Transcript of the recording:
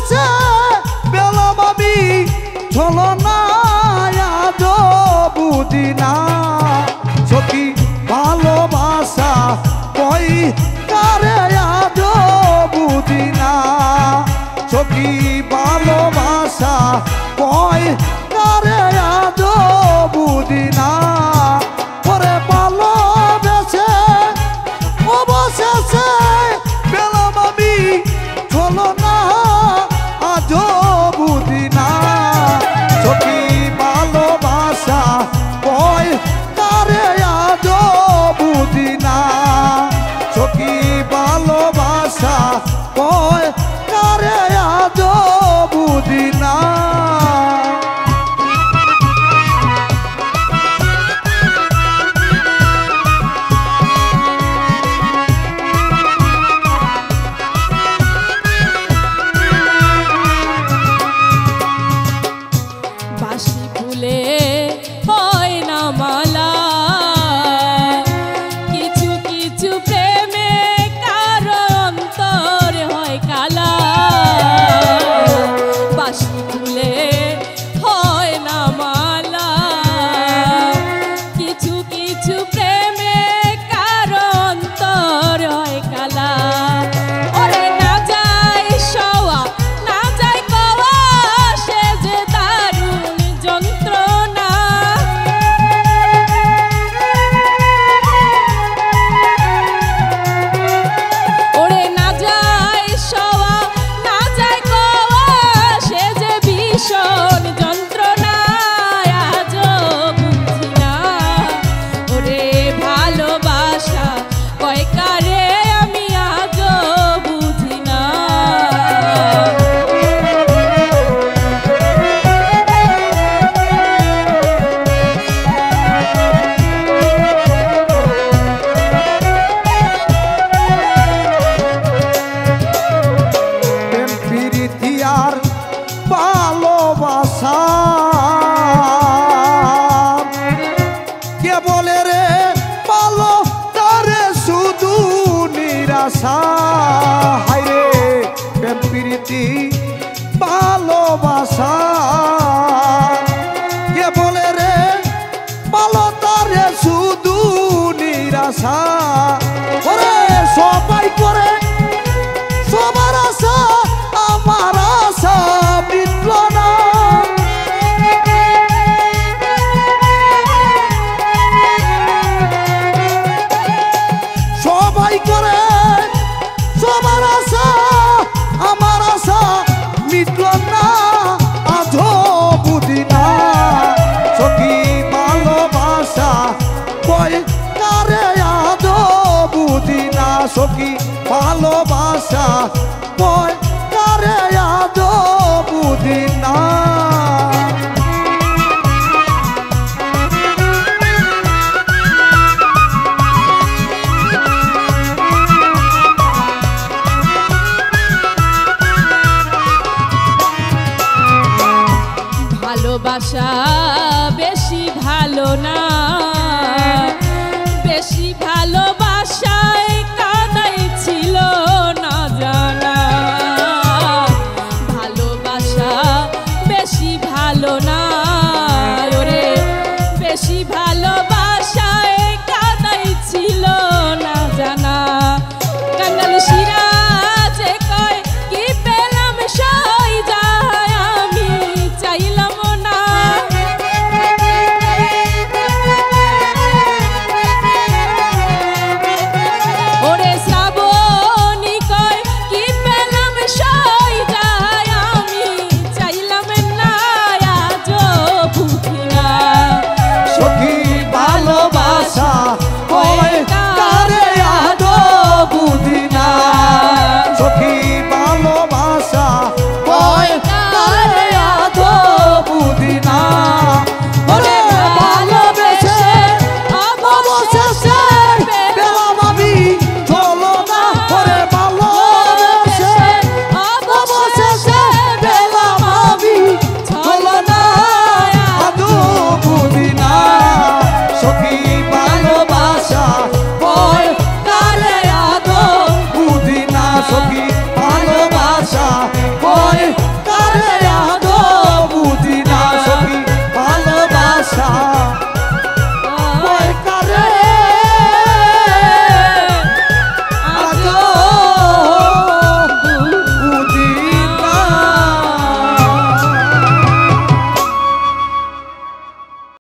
অবশেষে পেলাম আমি ছলনা আজ বুঝি না সখী ভালোবাসা কই কারে আজ বুঝি না সখী ভালোবাসা কই কারে আজ বুঝি না ওরে ভালোবেসে অবশেষে পেলাম আমি ছলনা আজ বুঝি না সখী ভালোবাসা কই কারে আজ বুঝি না সখী ভালোবাসা কই কারে আজ বুঝি না কে বলে রে পালো তারে শুধু নিরাশা হায়রে প্রেম প্রীতি ভালোবাসা কে বলে রে পালো তারে শুধু নিরাশা ওরে সবাই করে সবার আশা আমার আশা মিটল না সবাই করে সবার আশা আমার আশা মিটল না আজও বুঝি না সখী ভালোবাসা কই কারে আজও বুঝি না সখী ভালোবাসা কই কারে আজও বুঝি না ভালোবাসা